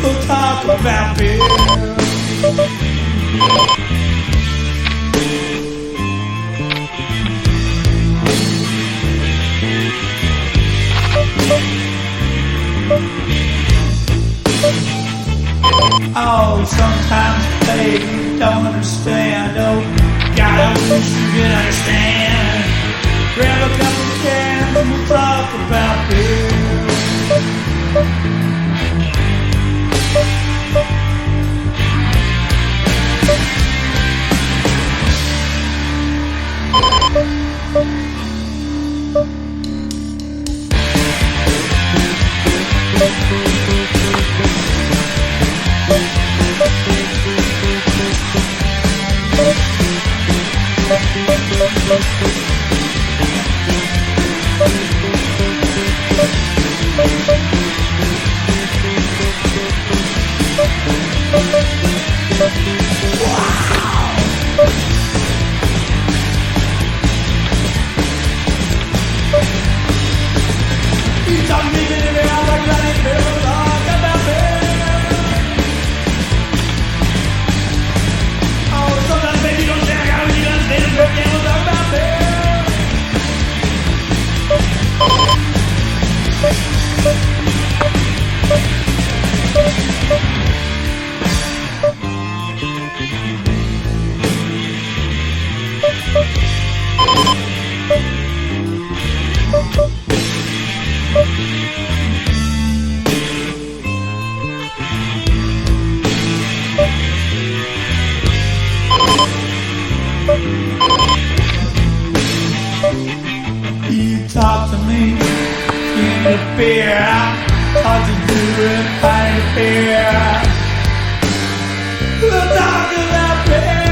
We'll talk about beer. Oh, sometimes, baby, you don't understand. Oh, God, I wish you could understand. Grab a couple cans and we'll talk about beer. You talk to me in the beer. Hard to do it by fear. We'll talk about beer.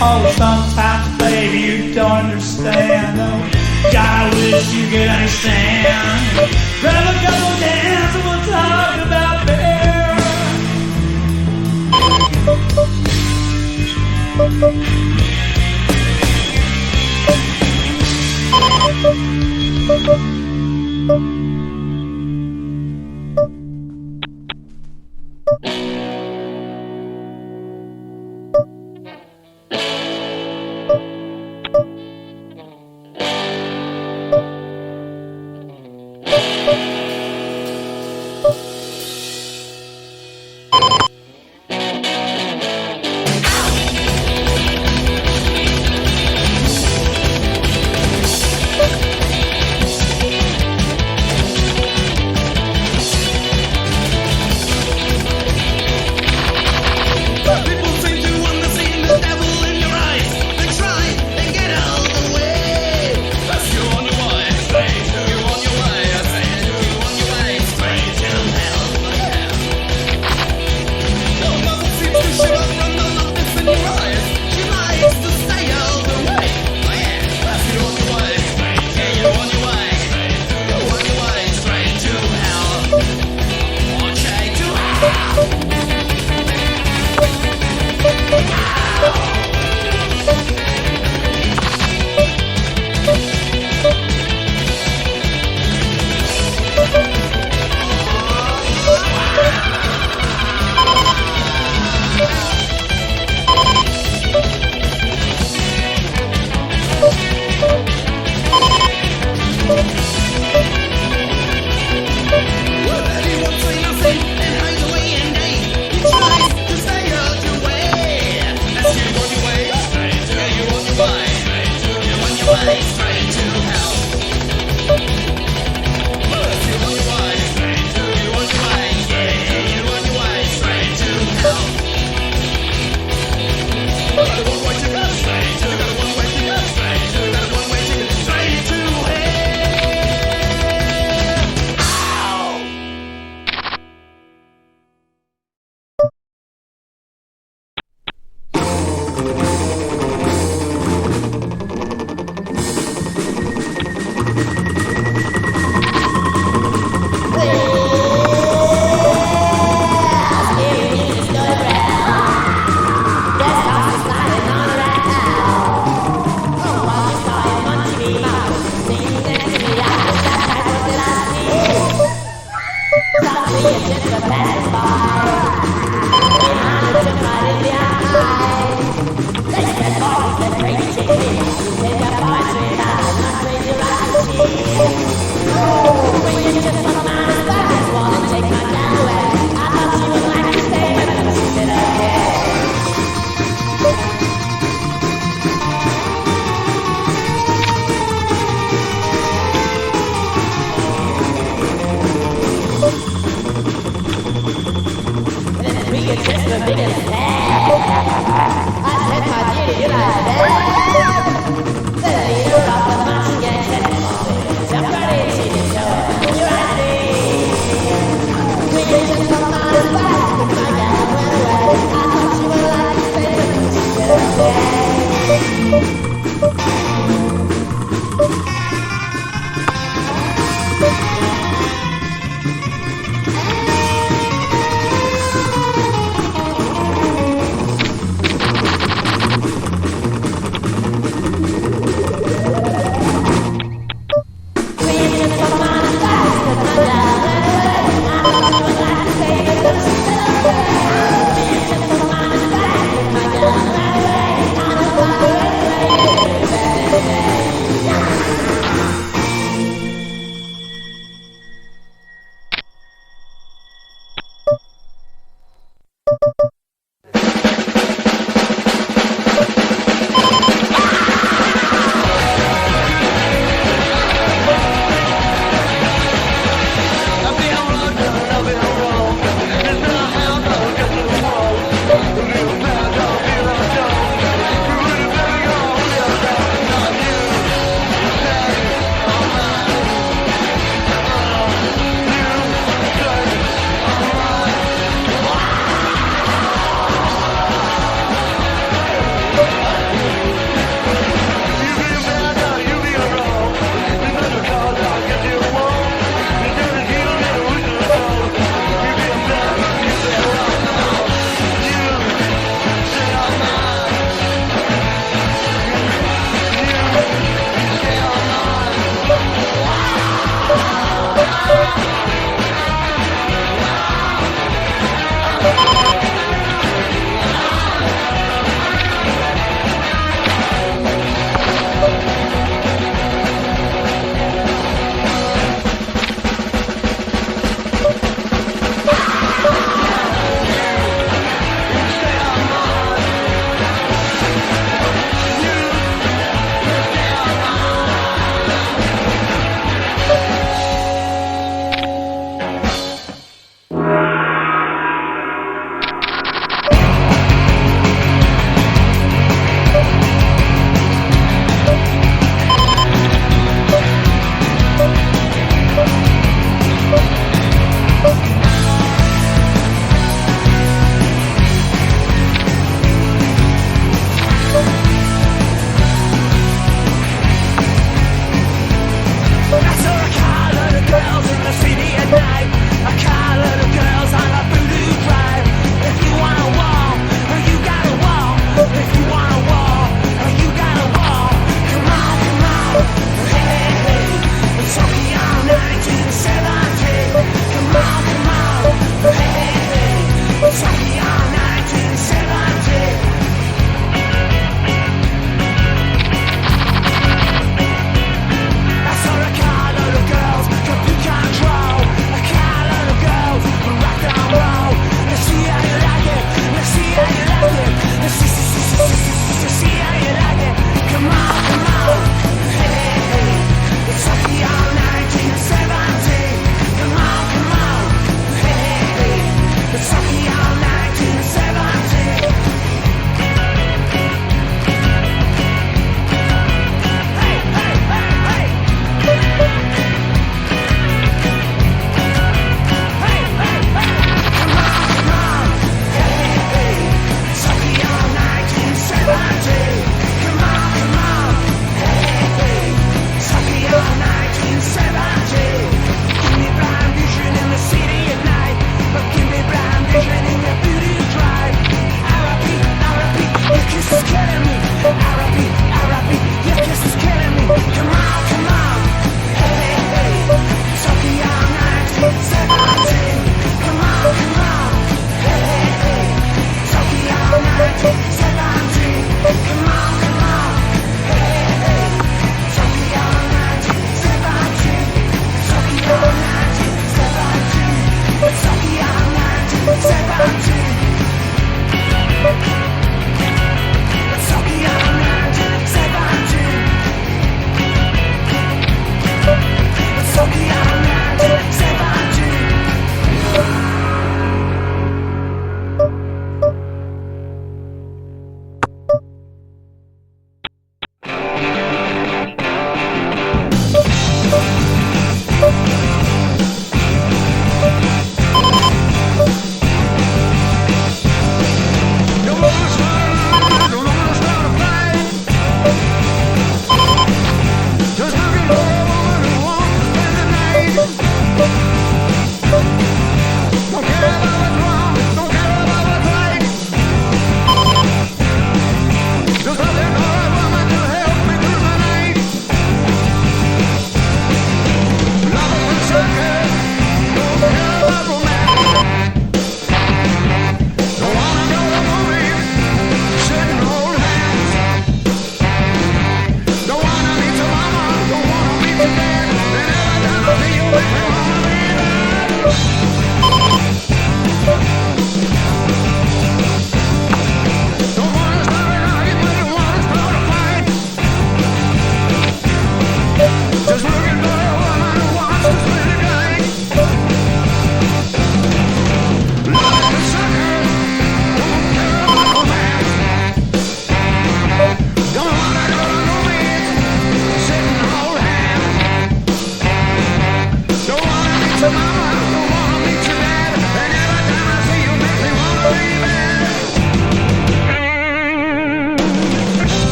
Oh, sometimes, baby, you don't understand. Oh, God, I wish you could understand. Grab a couple cans and we'll talk about beer.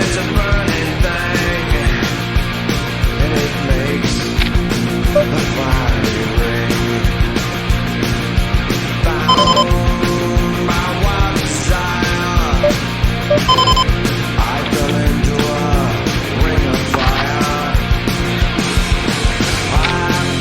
It's a burning thing, and it makes a fiery ring. Found my wild desire, I fell into a ring of fire. I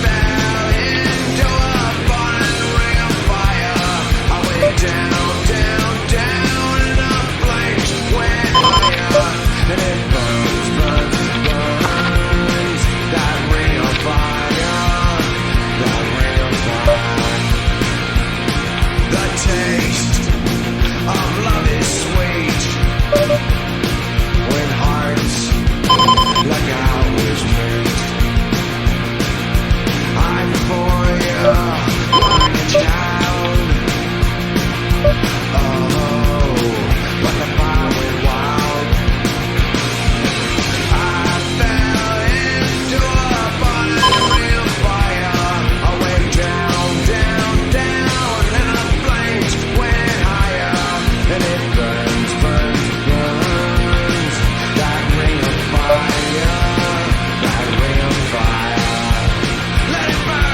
fell into a burning ring of fire. I went down, down, down, and the flames went higher. And it burns, burns, burns. That ring of fire, that ring of fire. The taste of love is sweet when hearts like ours meet. I'm for you like a child. Oh, but the fire went wild. I fell into a burning ring of fire. I went down, down, down, and the flames went higher. And it burns, burns, burns. That ring of fire, that ring of fire. Let it burn!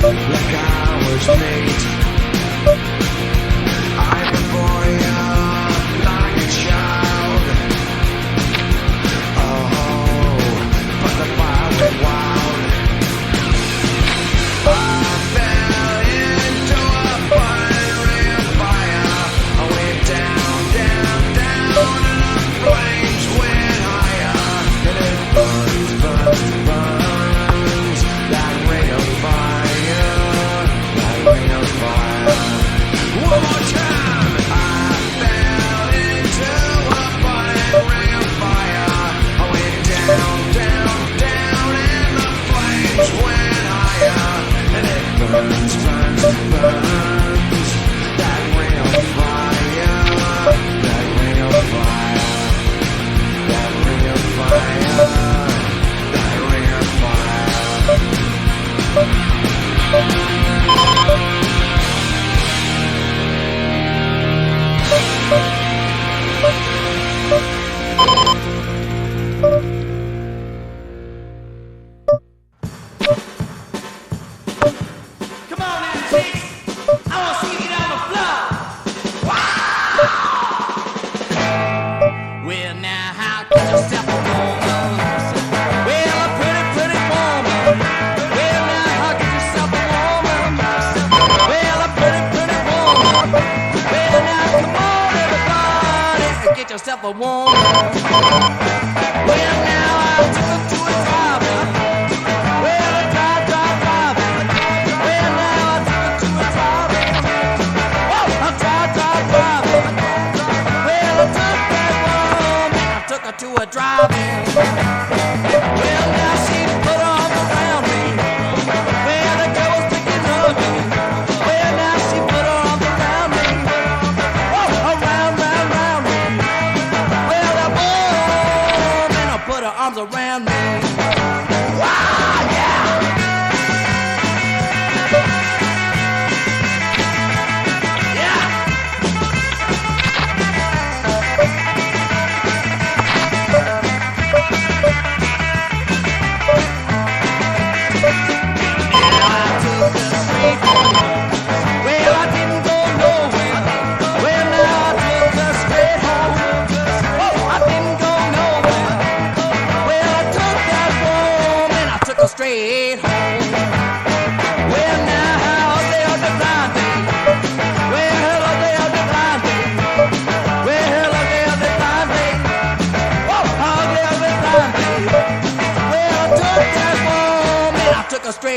Like ours made. I'm for you like a child. Oh, but the fire went wild. I fell into a burning ring of fire. I went down, down, down, and the flames went higher. And it burns, burns, burns. That ring of fire. One more time. I fell into a burning ring of fire. I went down, down, down, and the flames went higher. And it burns, burns, burns. That ring of fire, that ring of fire, that ring of fire, that ring of fire. Come on now, chicks. I want to see you get on the floor. Wow! Well, now, how get yourself a woman? Well, a pretty, pretty woman. Well, now, how get yourself a woman? Well, a pretty, pretty woman. Well, now, come on, everybody, get yourself a woman. Well, now, I took her to a drive-in. Well, a drive. Well, now, I took her to a drive-in. Whoa, a drive. Well, I took that woman, I took her to a drive-in. Well, now, she put her arms around me. Well, the girl was picking on me. Well, now, she put her arms around me. Whoa, around me. Well, that woman, I put her arms around me. Wow, yeah! Straight home.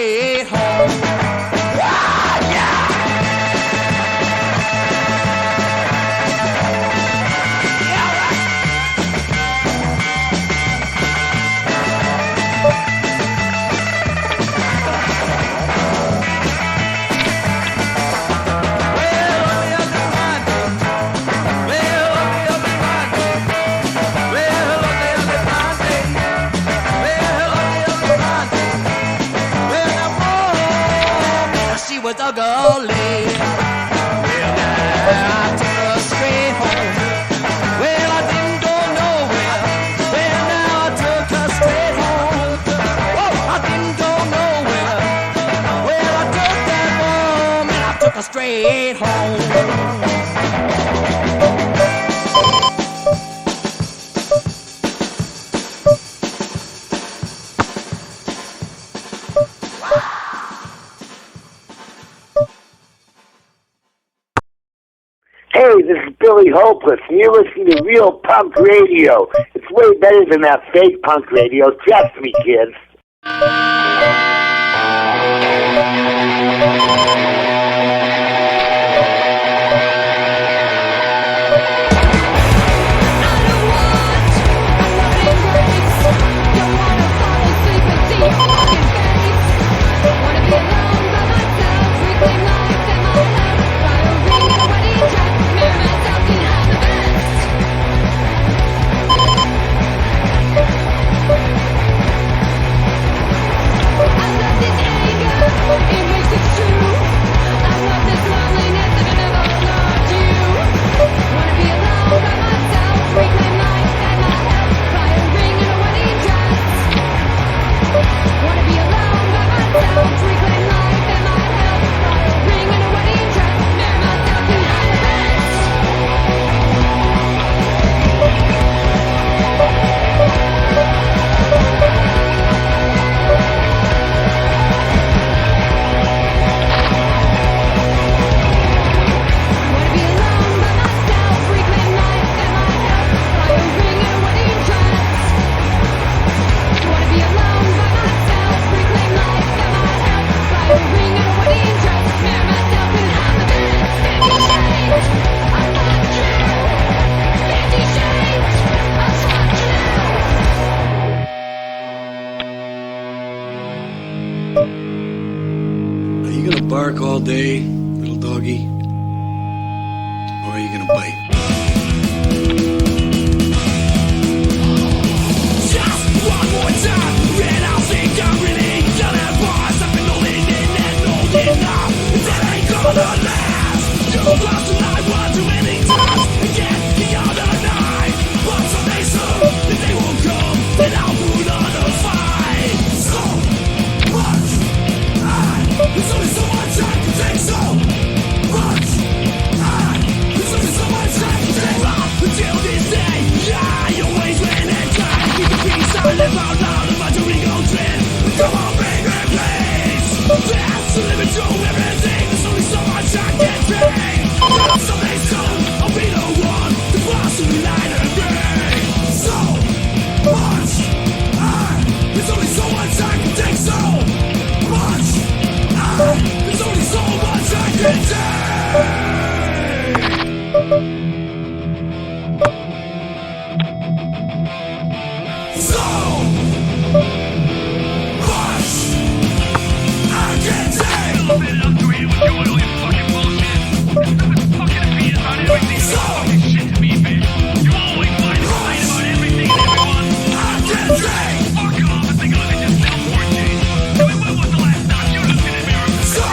straight home. Was ugly. Well, I took her straight home. Well, I didn't go nowhere. Well, now I took her straight home. Oh, I didn't go nowhere. Well, I took that woman, I took her straight home. Hey, this is Billy Hopeless, and you're listening to Real Punk Radio. It's way better than that fake punk radio. Trust me, kids. Bark all day, little doggy, or are you gonna bite? Just one more time, and I'll think I'm really gonna pause. I've been holding in and holding up. That ain't gonna last. You've lost tonight one too many times. And get the other night. But someday soon, if they won't come, then I'll put on a fight. So much. There's only so much I can take. So much. There's only so much I can take. Until this day, I always win and try. Keep the peace, I live out loud of my Ringo trend. Come on, baby, please. That's the limit to everything. There's only so much I can take. Someday soon, I'll be the one to possibly light a brain. So much. There's only so much I can take. So much. There's only so much I can take. So much I can take. A little bit agree with you on all your fucking bullshit. You're fucking opinions about everything. So fucking shit to me, bitch. You always find a fight about everything and everyone. I can take. Fuck off and think of it just now, 14. When was the last time you looked in the mirror? So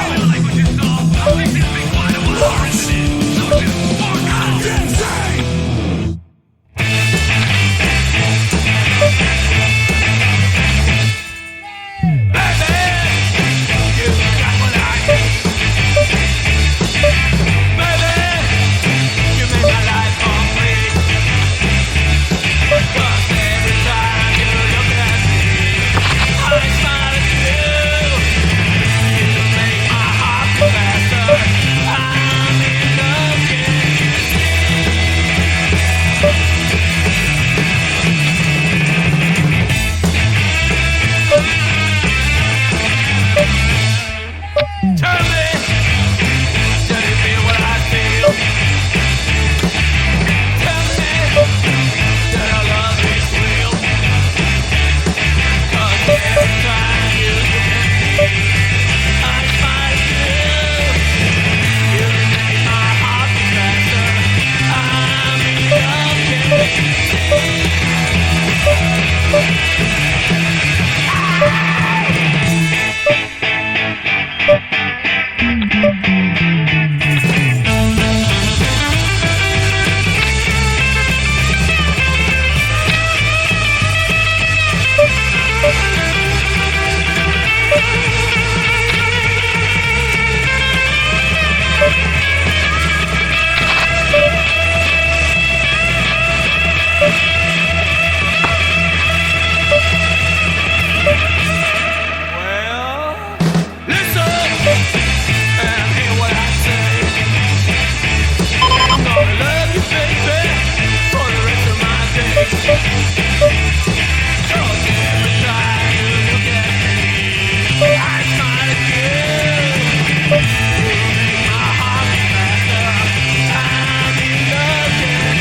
And hear what I say. I'm gonna love you, baby, for the rest of my days. Cause every time you look at me, I smile at you. You make my heart beat faster. I'm in love again.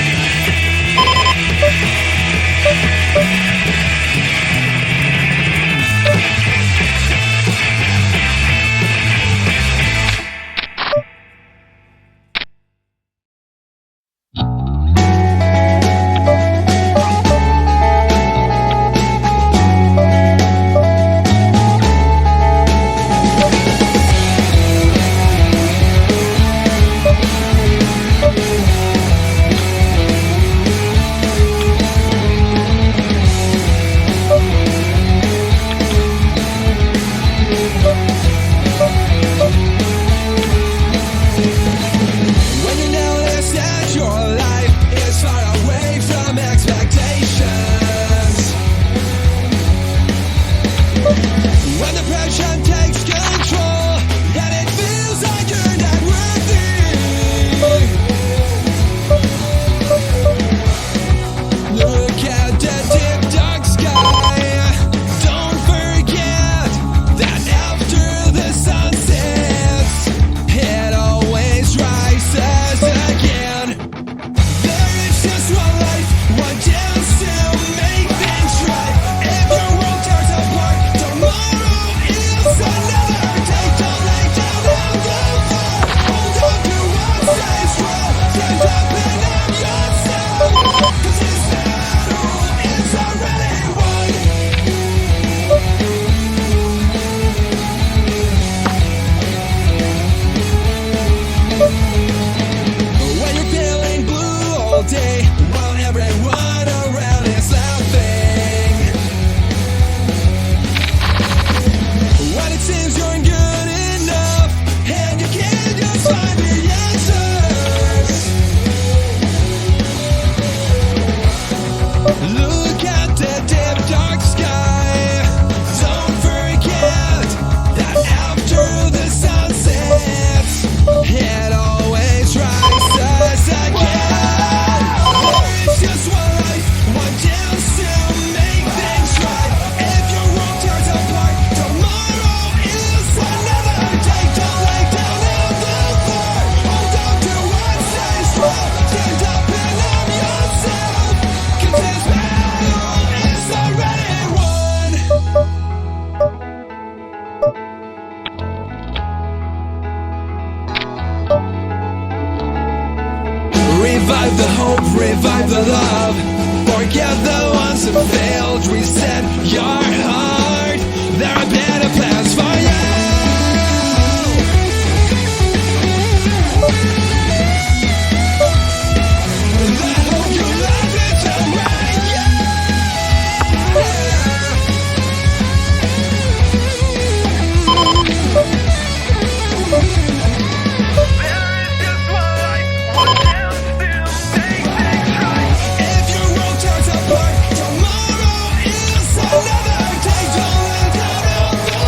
When you notice that your life is far away from expectations, when depression takes control and it feels like you're not worthy, look at the deep dark sky. Don't forget that after the sun sets, it always rises again. There is just one life, one chance to make things right. If your world tears apart, tomorrow is another day. Don't lay down and go far. Hold on to what stays strong. Stand up and love yourself. 'Cause this battle is already won. When you're feeling blue all day, while everyone around is laughing, when it seems you're good enough and you can't just find the answers, look at the deep dark sky. Don't forget that after the sun sets, it always rises again. There is just one life, one chance to make things right. If your world tears apart, tomorrow is another day. Don't lay down and go far. Hold on to what stays strong. Stand up and love yourself. 'Cause this battle is already won. Revive the hope, revive the love. Forget the ones who failed. Reset your heart. There are better plans for you. I hope you love it tonight, yeah. If your world tears apart, tomorrow is another day. Don't let down and go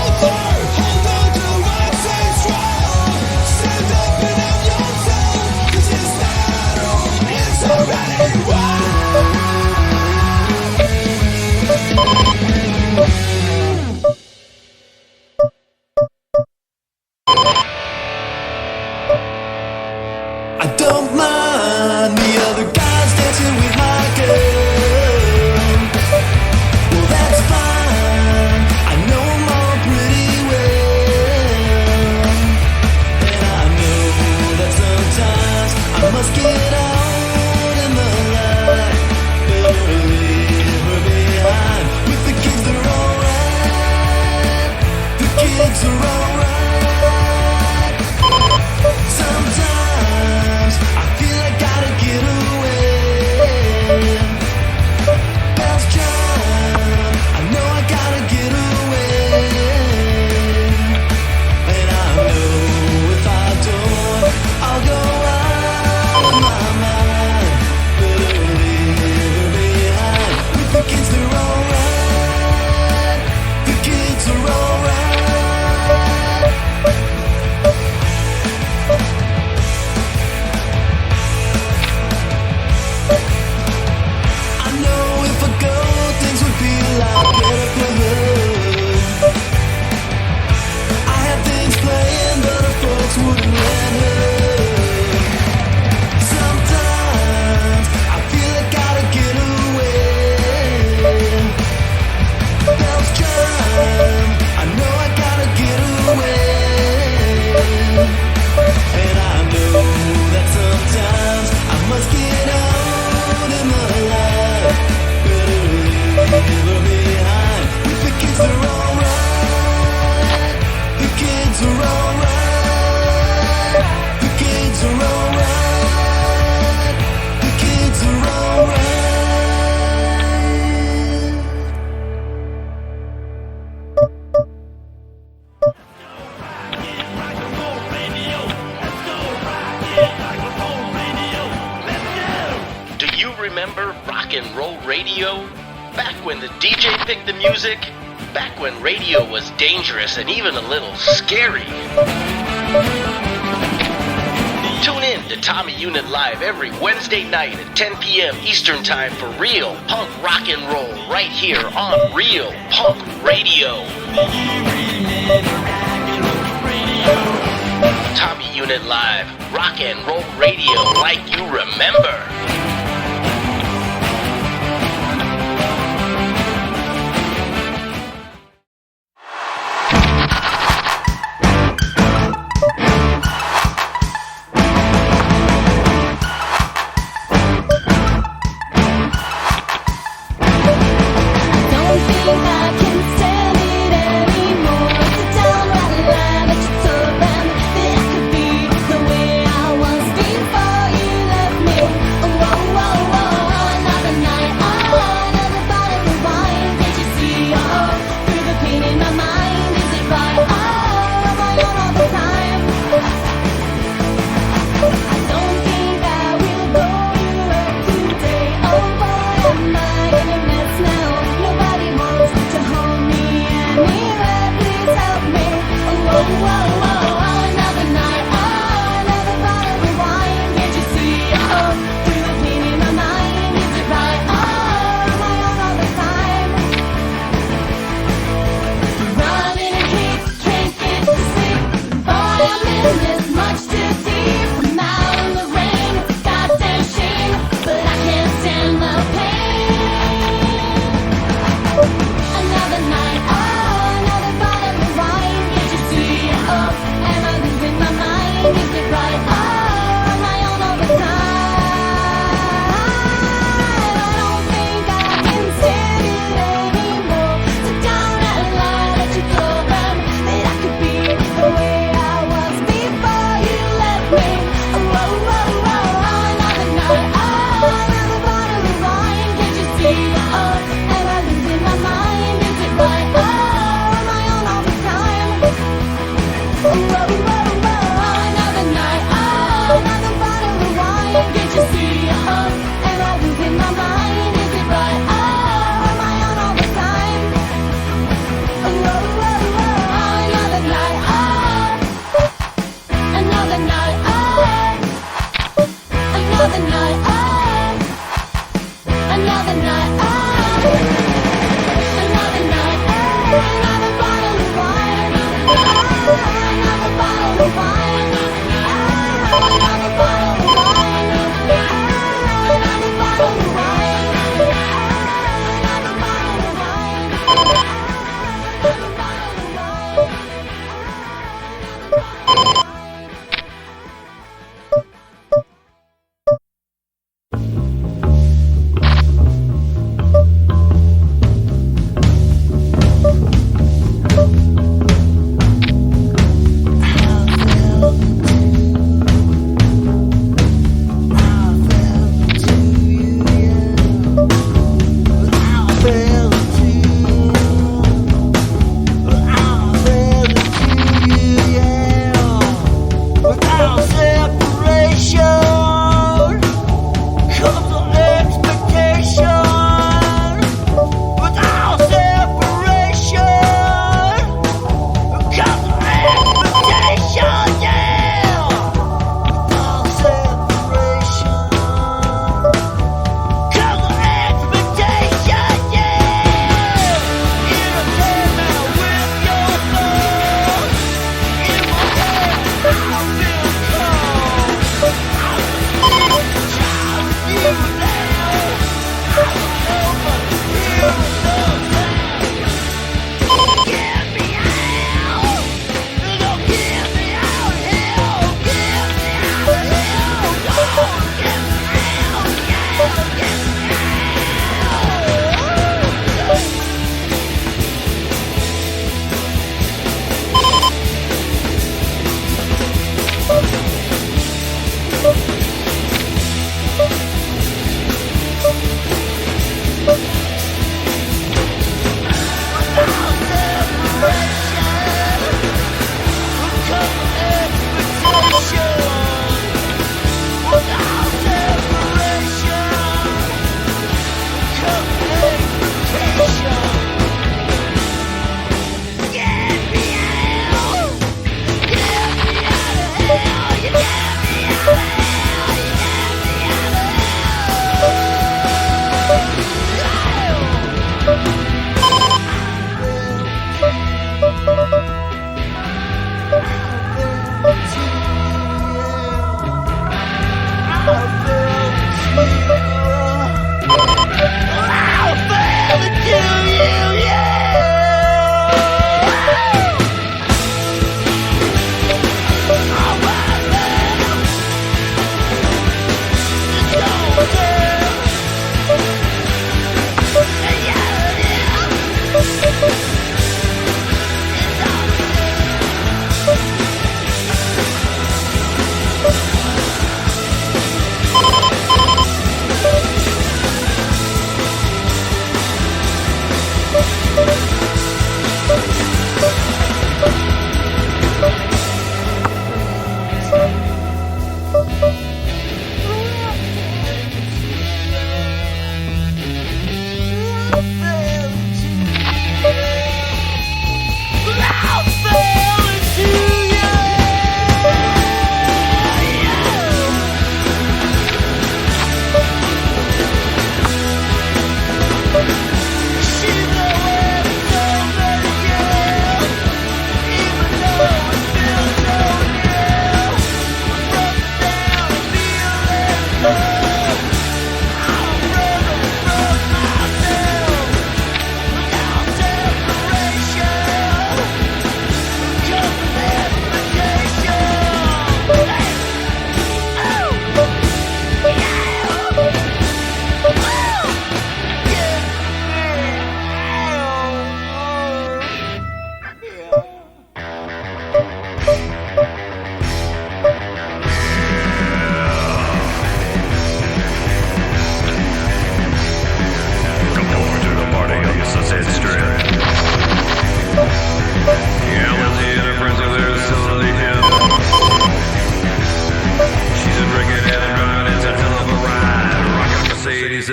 kids are alright. The kids are alright. The kids are alright. Do you remember rock and roll radio? Back when the DJ picked the music? Back when radio was dangerous and even a little scary? Tune in to Tommy Unit Live every Wednesday night at 10 p.m. Eastern Time for real punk rock and roll right here on Real Punk Radio. Tommy Unit Live, rock and roll radio like you remember.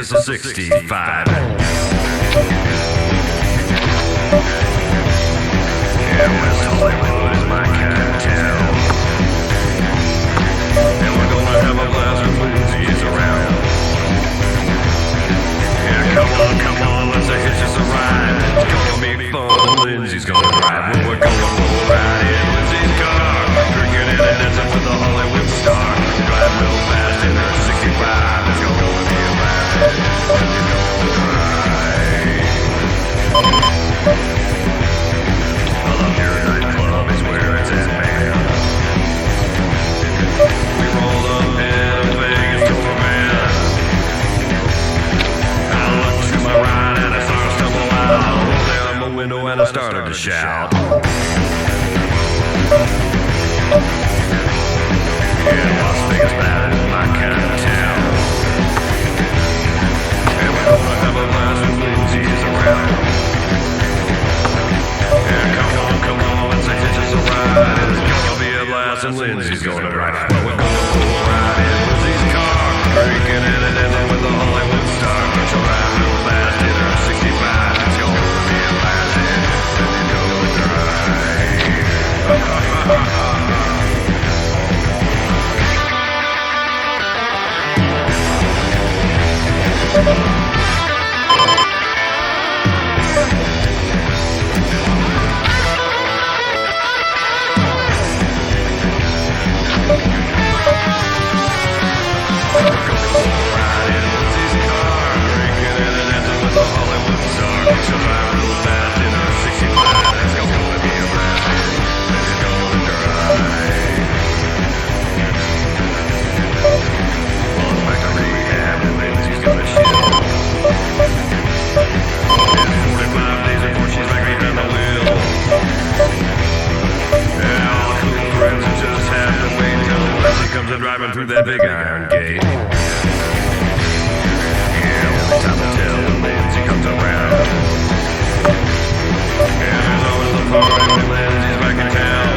it's a 65. Yeah, West Hollywood is my kind of town. And we're gonna have a blast with Lindsay's around. Yeah, come on, let's hitch us a ride. It's gonna be fun, Lindsay's gonna drive. Well, we're gonna roll right in Lindsay's car, drinking and dancing with the Hollywood star. Drive real fast in her 65. It's gonna be a blast. Lindsay's gonna drive. I love your nightclub, it's where it's at, man. We rolled up in Vegas to a man. I looked to my right and I saw her stumble out. I rolled down my window and I started to shout. Yeah, Las Vegas, that is my kind of town. And we're gonna have a blast when Lindsay's around. Yeah, come on, let's hitch us a ride. It's gonna be a blast and Lindsay's gonna drive. Well, we're gonna pull right in Lindsay's car, drinking and dancing with the Hollywood star. She'll drive real fast in her 65. It's gonna be a blast and Lindsay's gonna drive. Driving through that big iron gate. Yeah, only time to tell when Lindsay comes around. Yeah, there's always a party when Lindsay's back in town.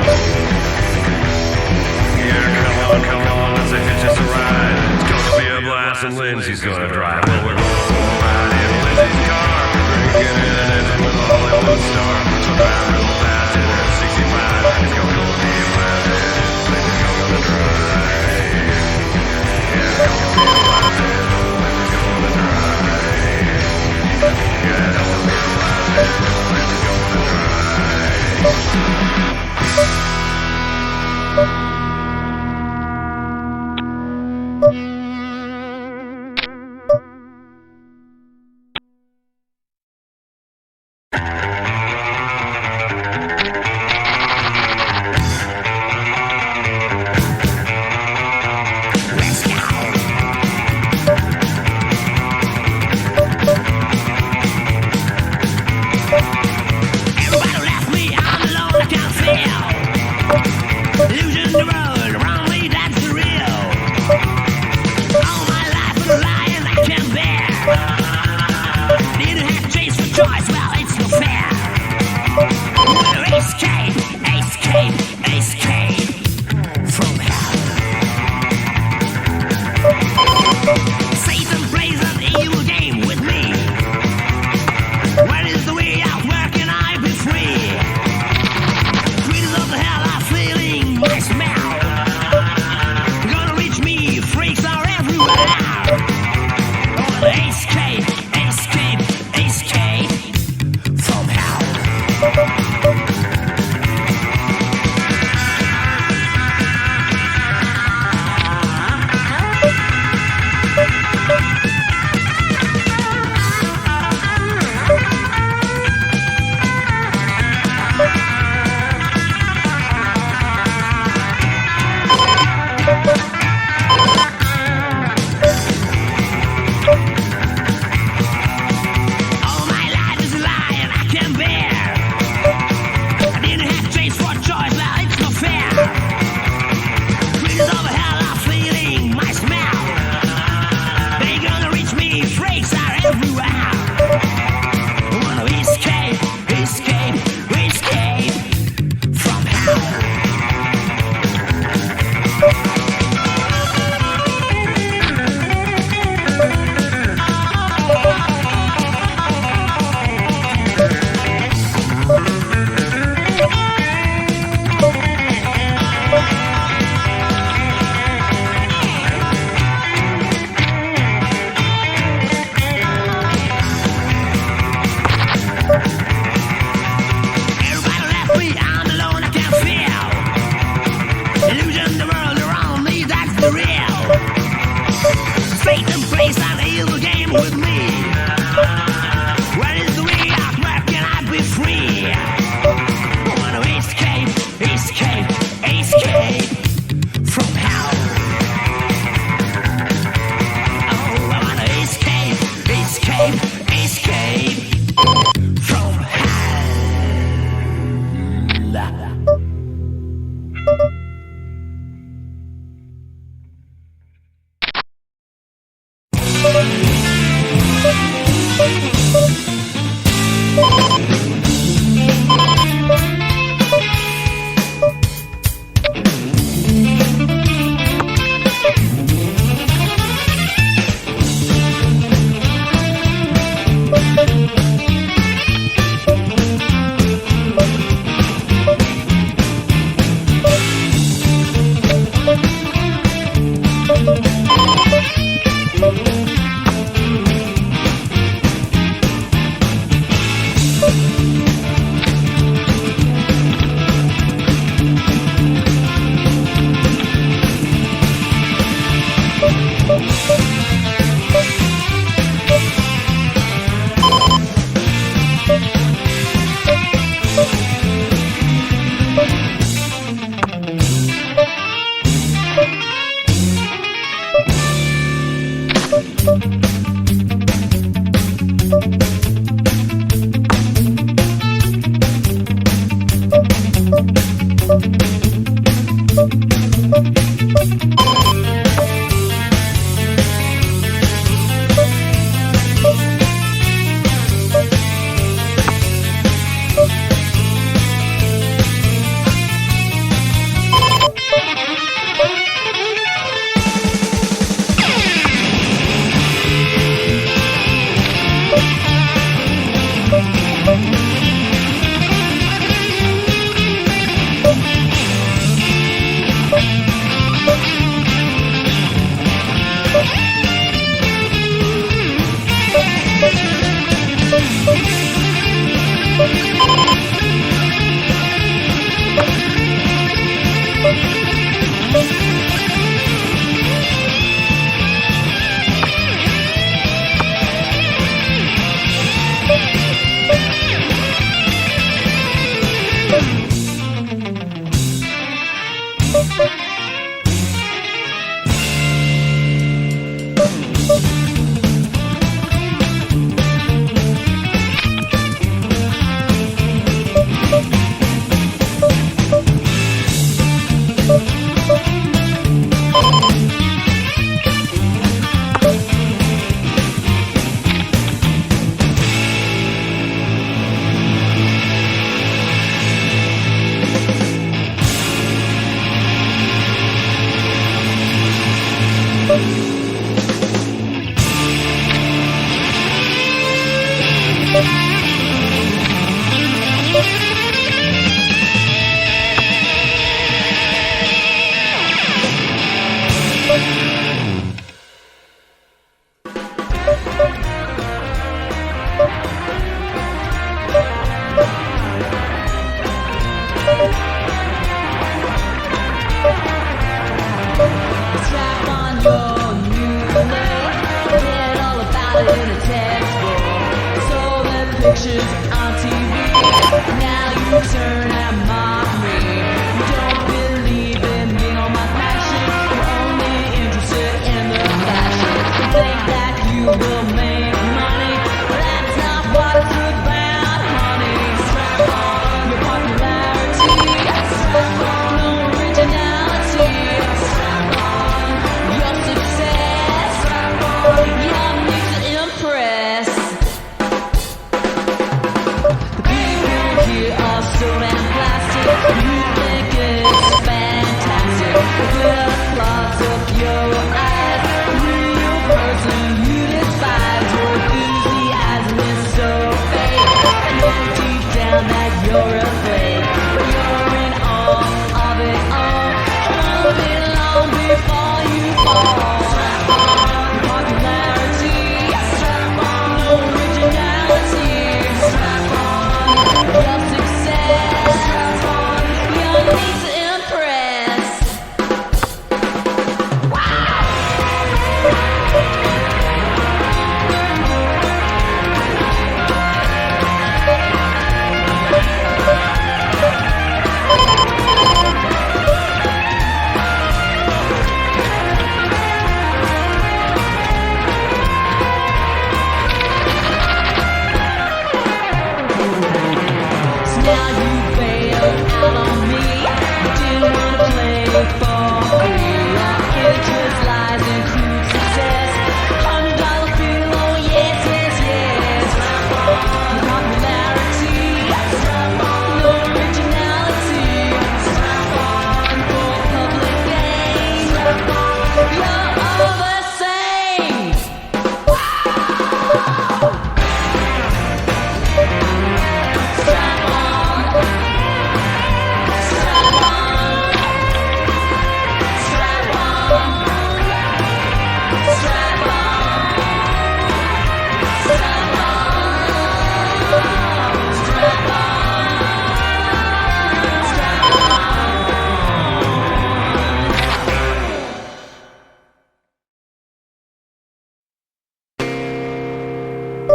Yeah, come on, let's hitch us a ride. It's gonna be a blast and Lindsay's gonna drive. Well, we're gonna pull right in Lindsay's car, drinking and dancing with a Hollywood star. She'll drive real fast in her 65. It's gonna be a blast and Lindsay's gonna drive.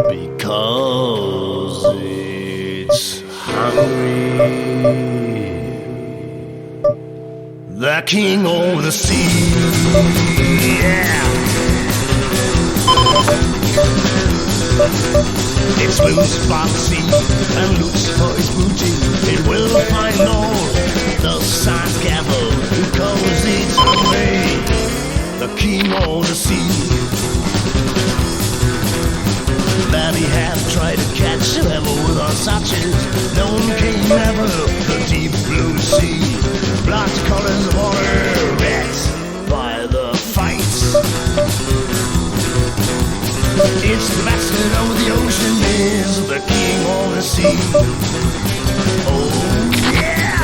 Because it's hungry. The king of the sea. Yeah. It swims by the sea and looks for its booty. It will find all the signs careful because it's hungry. The king of the sea. Many have tried to catch whoever with our satchels. No one came ever the deep blue sea. Blood colors water red by the fights. It's the bastard of the ocean is the king of the sea. Oh yeah!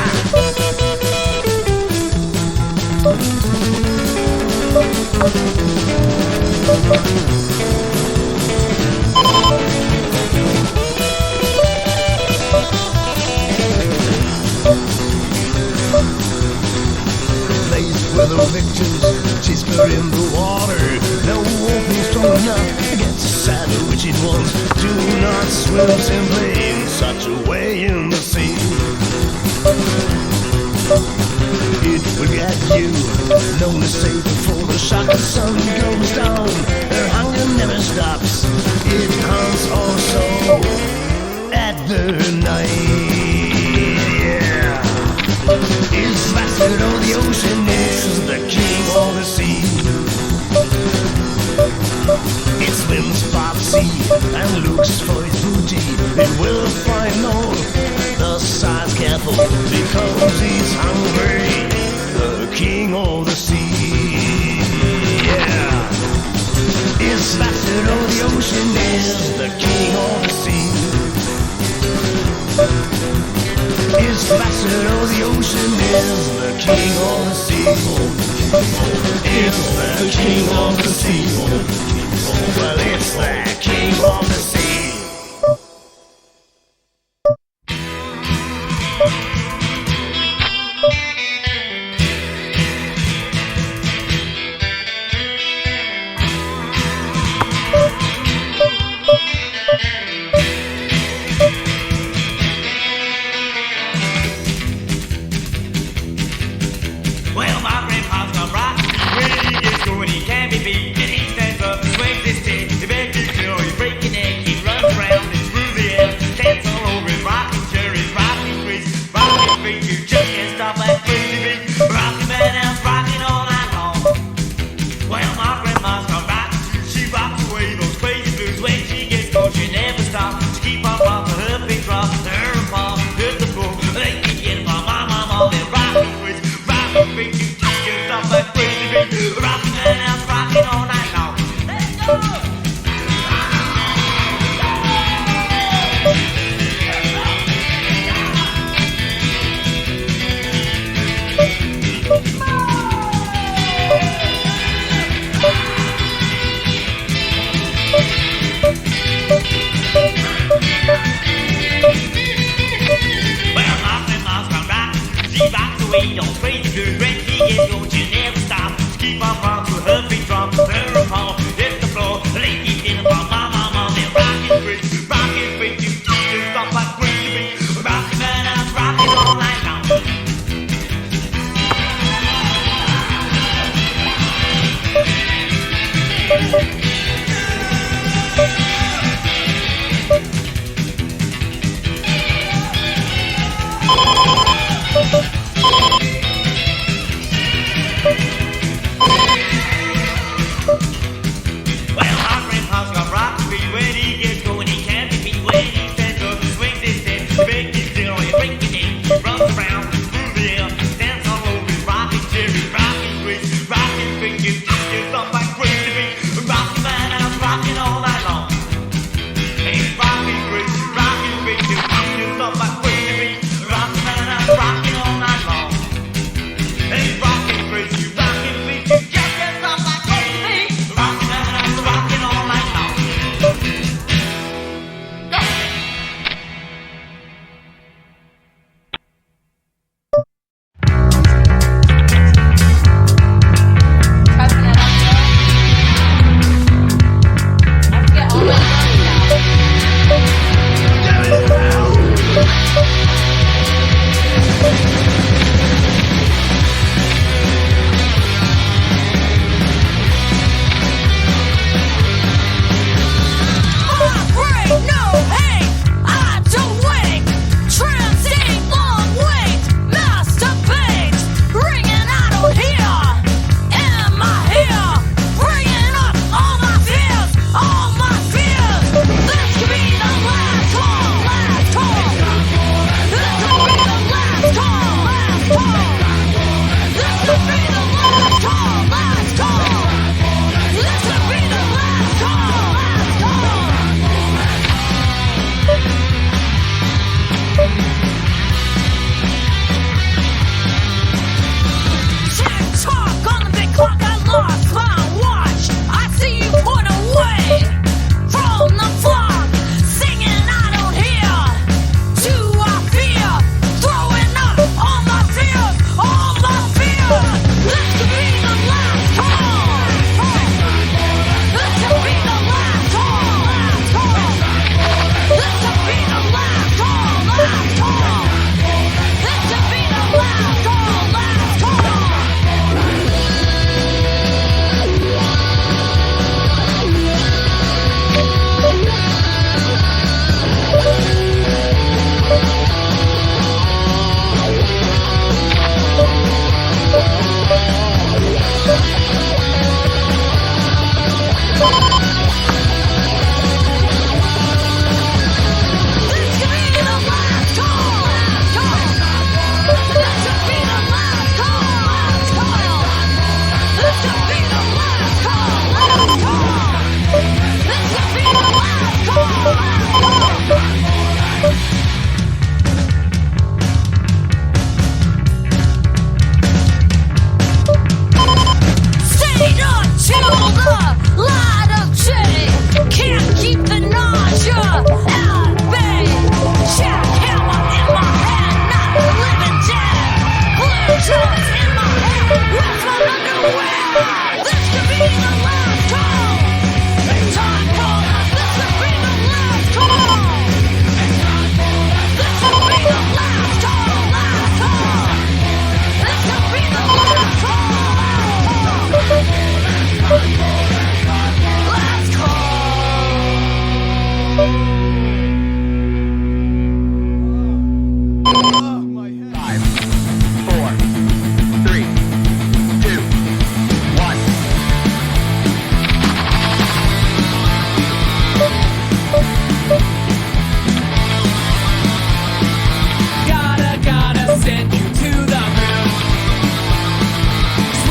With the victims, whisper in the water. No opening strong enough against the sandwich it was. Do not swim simply in such a way in the sea. It will get you. No mistake before the shock the sun goes down. Their hunger never stops. It hunts also at the night. Yeah. It's bastard of the ocean is the king of the sea. It swims by the sea and looks for its booty. It will find all the sides careful because he's hungry. The king of the sea. Yeah. It's bastard of the ocean is the king of the sea. It's the bastard of the ocean is the king of the sea. It's the king of the sea. Well, it's the king of the sea. Well, my grandpa's got rock. When he gets going, he can't be beat. And he stands up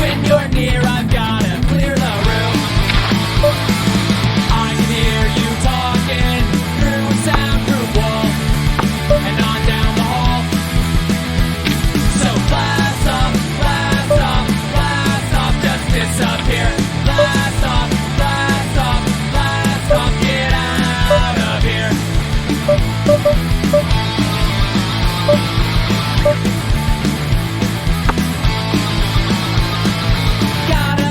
When you're near, I've gotta clear the room. I can hear you talking through a soundproof wall and on down the hall. So blast off, just disappear. Blast off, get out of here. Gotta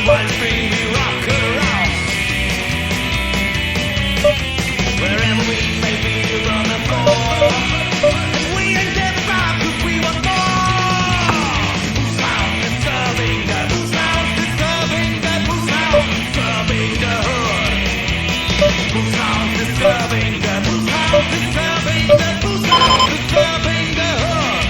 while the string we rock around. Wherever we may be, we're on the floor. And we ain't dead rock 'cause we were born. Who's sound disturbing that? Who's sound disturbing that? Who's sound disturbing the hood? Who's sound disturbing that? Who's sound disturbing that? Who's sound disturbing the hood?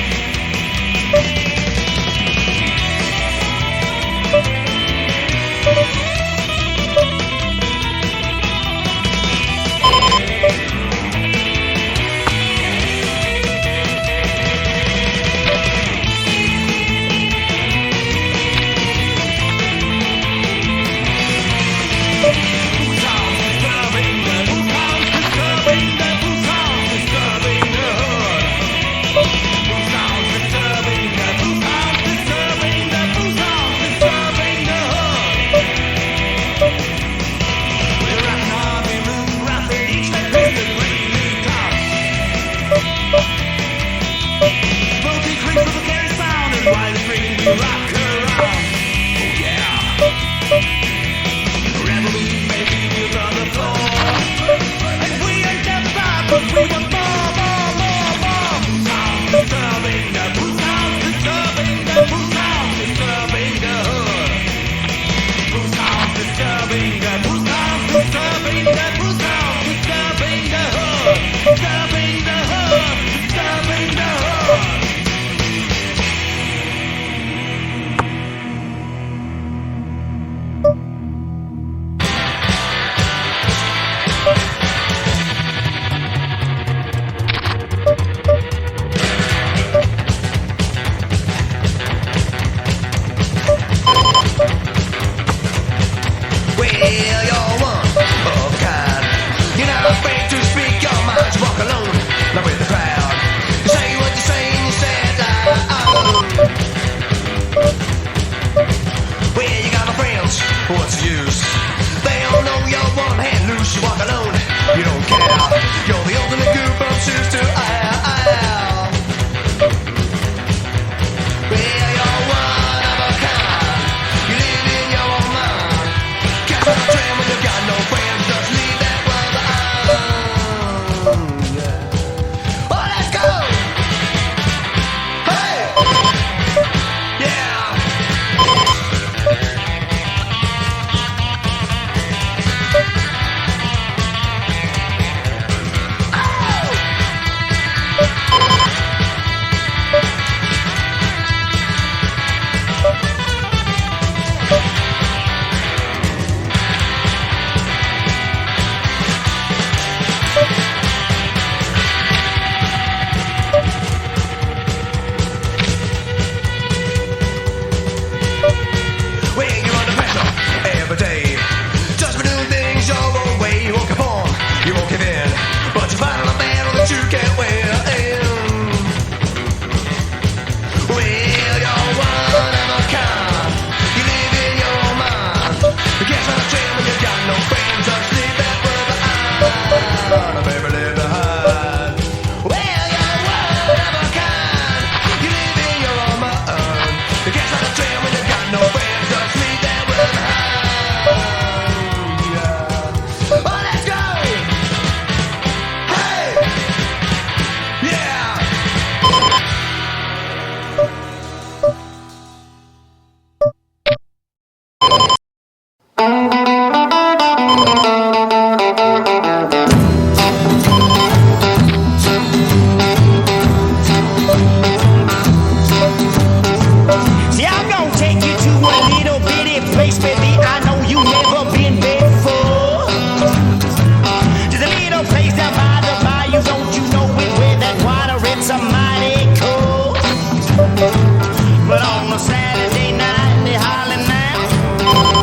But on a Saturday night, they holler now.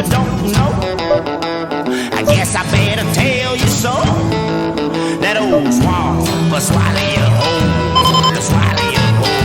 don't know. I guess I better tell you so. That old swamp will swallow you whole, will swallow you whole.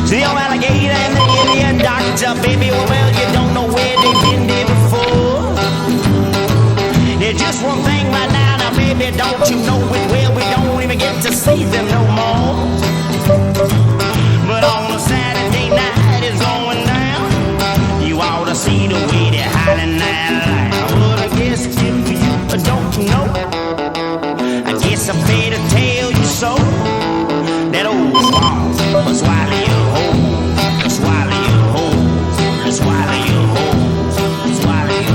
See your alligator and the Indian doctor, baby, well, you don't know where they've been there before. There's just one thing right now, baby, don't you know it well, we don't even get to see them no more. But on a Saturday night it's going down, you ought to see the way they're hiding that loud. But I guess if you don't know, I guess I better tell you so. That old swamp will swallow you whole, will swallow you whole, will swallow you whole, will swallow you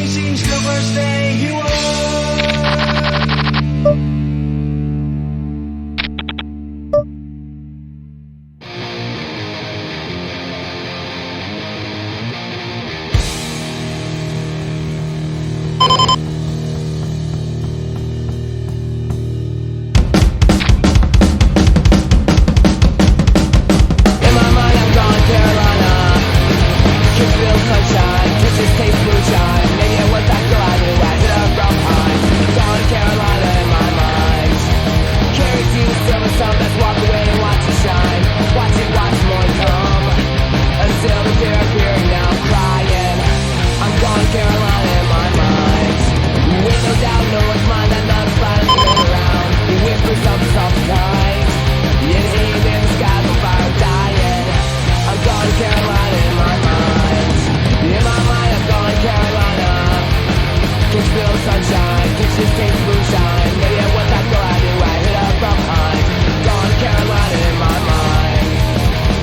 Seems the first day he won. gone Carolina in my mind. In my mind, I'm gone Carolina. Kiss feel the sunshine, kisses taste moonshine. Maybe I want that girl I knew I hit her from behind. Gone Carolina in my mind.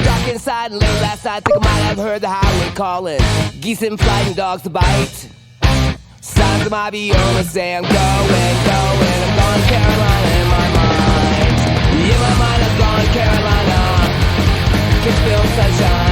Dark inside and late last night, think I might have heard the highway calling. Geese in flight and dogs to bite. Signs of my Viola say I'm going, going. I'm gone Carolina in my mind. In my mind, I'm gone Carolina. Kiss feel the sunshine.